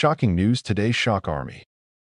Shocking news today, shock army.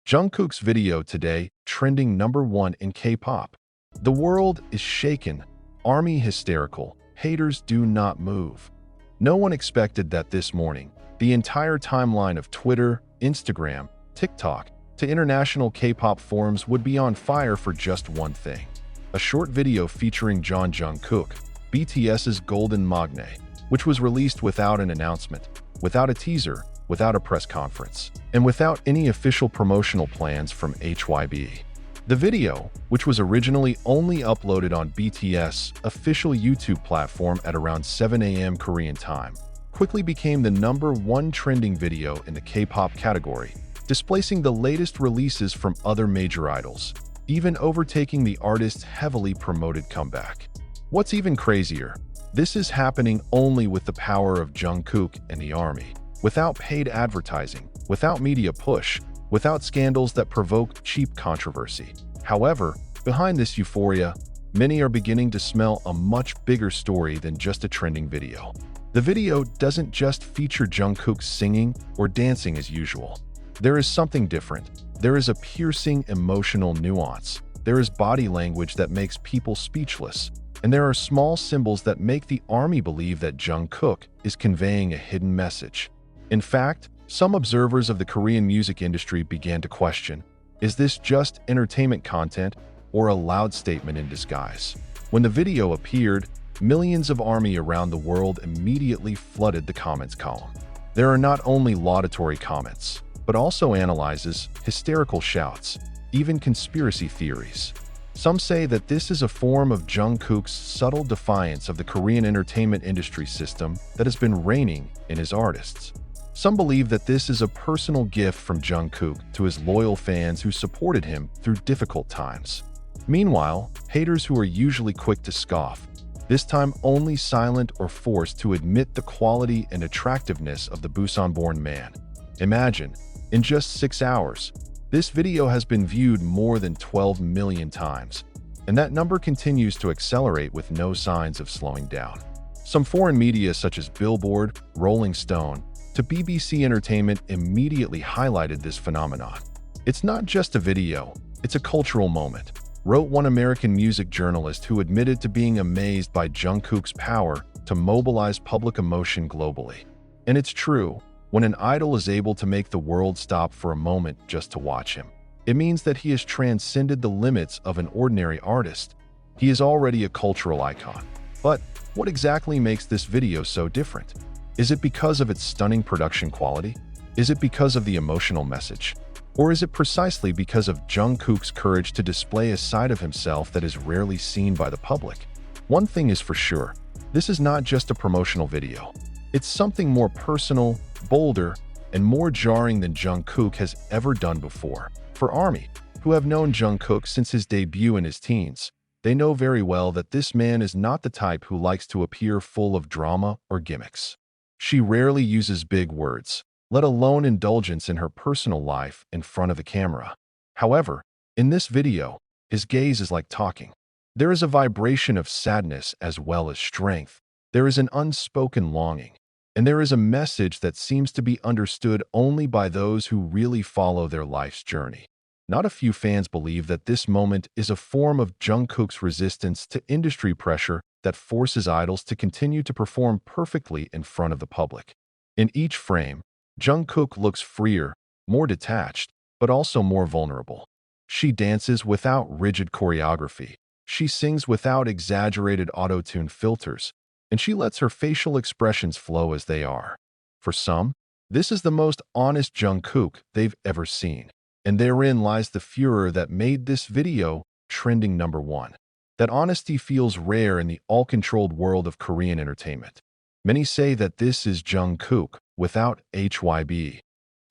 Jungkook's video today, trending #1 in K-pop. The world is shaken, army hysterical, haters do not move. No one expected that this morning, the entire timeline of Twitter, Instagram, TikTok, to international K-pop forums would be on fire for just one thing. A short video featuring Jungkook, BTS's Golden Magne, which was released without an announcement, without a teaser, without a press conference, and without any official promotional plans from HYB. The video, which was originally only uploaded on BTS' official YouTube platform at around 7 a.m. Korean time, quickly became the #1 trending video in the K-pop category, displacing the latest releases from other major idols, even overtaking the artist's heavily promoted comeback. What's even crazier, this is happening only with the power of Jungkook and the army, without paid advertising, without media push, without scandals that provoke cheap controversy. However, behind this euphoria, many are beginning to smell a much bigger story than just a trending video. The video doesn't just feature Jungkook singing or dancing as usual. There is something different. There is a piercing emotional nuance. There is body language that makes people speechless. And there are small symbols that make the army believe that Jungkook is conveying a hidden message. In fact, some observers of the Korean music industry began to question, is this just entertainment content or a loud statement in disguise? When the video appeared, millions of army around the world immediately flooded the comments column. There are not only laudatory comments, but also analyses, hysterical shouts, even conspiracy theories. Some say that this is a form of Jungkook's subtle defiance of the Korean entertainment industry system that has been reigning in his artists. Some believe that this is a personal gift from Jungkook to his loyal fans who supported him through difficult times. Meanwhile, haters who are usually quick to scoff, this time only silent or forced to admit the quality and attractiveness of the Busan-born man. Imagine, in just 6 hours, this video has been viewed more than 12 million times, and that number continues to accelerate with no signs of slowing down. Some foreign media such as Billboard, Rolling Stone, to BBC Entertainment immediately highlighted this phenomenon. It's not just a video, it's a cultural moment, wrote one American music journalist who admitted to being amazed by Jungkook's power to mobilize public emotion globally. And it's true, when an idol is able to make the world stop for a moment just to watch him, it means that he has transcended the limits of an ordinary artist. He is already a cultural icon. But what exactly makes this video so different? Is it because of its stunning production quality? Is it because of the emotional message? Or is it precisely because of Jungkook's courage to display a side of himself that is rarely seen by the public? One thing is for sure, this is not just a promotional video. It's something more personal, bolder, and more jarring than Jungkook has ever done before. For ARMY, who have known Jungkook since his debut in his teens, they know very well that this man is not the type who likes to appear full of drama or gimmicks. She rarely uses big words, let alone indulgence in her personal life in front of the camera. However, in this video, his gaze is like talking. There is a vibration of sadness as well as strength. There is an unspoken longing. And there is a message that seems to be understood only by those who really follow their life's journey. Not a few fans believe that this moment is a form of Jungkook's resistance to industry pressure that forces idols to continue to perform perfectly in front of the public. In each frame, Jungkook looks freer, more detached, but also more vulnerable. She dances without rigid choreography. She sings without exaggerated auto-tune filters, and she lets her facial expressions flow as they are. For some, this is the most honest Jungkook they've ever seen, and therein lies the furor that made this video trending #1. That honesty feels rare in the all-controlled world of Korean entertainment. Many say that this is Jungkook without HYB.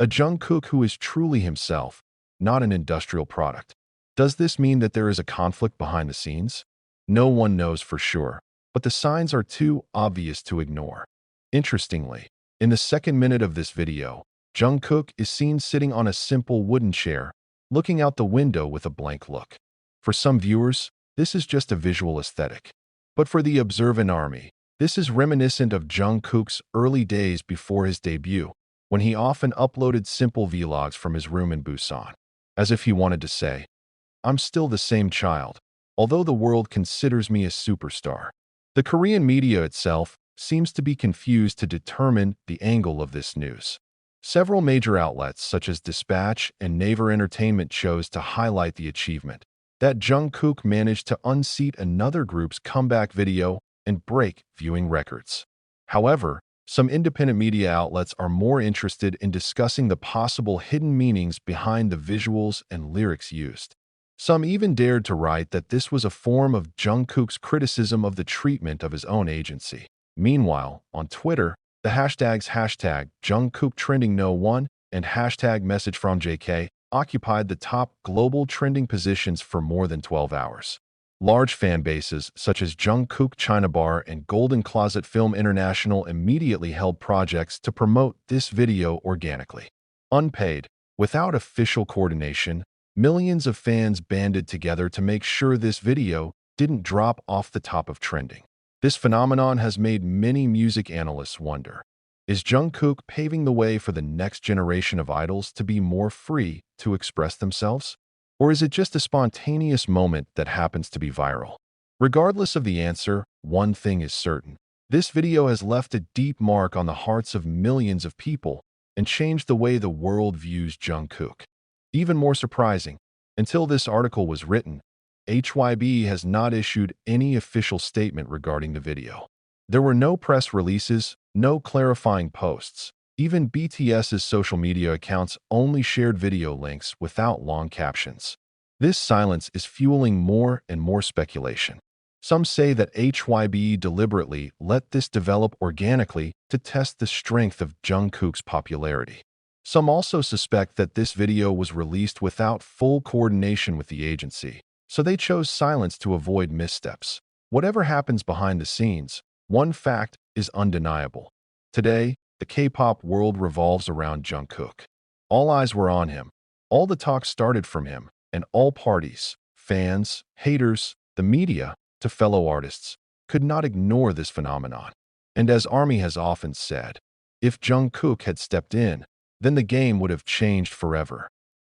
A Jungkook who is truly himself, not an industrial product. Does this mean that there is a conflict behind the scenes? No one knows for sure, but the signs are too obvious to ignore. Interestingly, in the second minute of this video, Jungkook is seen sitting on a simple wooden chair, looking out the window with a blank look. For some viewers, this is just a visual aesthetic. But for the observant army, this is reminiscent of Jungkook's early days before his debut, when he often uploaded simple vlogs from his room in Busan, as if he wanted to say, "I'm still the same child, although the world considers me a superstar." The Korean media itself seems to be confused to determine the angle of this news. Several major outlets, such as Dispatch and Naver Entertainment, chose to highlight the achievement that Jungkook managed to unseat another group's comeback video and break viewing records. However, some independent media outlets are more interested in discussing the possible hidden meanings behind the visuals and lyrics used. Some even dared to write that this was a form of Jungkook's criticism of the treatment of his own agency. Meanwhile, on Twitter, the hashtags #Jungkook Trending No 1 and #Message from JK occupied the top global trending positions for more than 12 hours. Large fan bases such as Jungkook China Bar and Golden Closet Film International immediately held projects to promote this video organically. Unpaid, without official coordination, millions of fans banded together to make sure this video didn't drop off the top of trending. This phenomenon has made many music analysts wonder, is Jungkook paving the way for the next generation of idols to be more free to express themselves? Or is it just a spontaneous moment that happens to be viral? Regardless of the answer, one thing is certain. This video has left a deep mark on the hearts of millions of people and changed the way the world views Jungkook. Even more surprising, until this article was written, HYB has not issued any official statement regarding the video. There were no press releases, no clarifying posts. Even BTS's social media accounts only shared video links without long captions. This silence is fueling more and more speculation. Some say that HYB deliberately let this develop organically to test the strength of Jungkook's popularity. Some also suspect that this video was released without full coordination with the agency, so they chose silence to avoid missteps. Whatever happens behind the scenes, one fact is undeniable. Today, the K-pop world revolves around Jungkook. All eyes were on him. All the talk started from him, and all parties, fans, haters, the media, to fellow artists, could not ignore this phenomenon. And as ARMY has often said, if Jungkook had stepped in, then the game would have changed forever.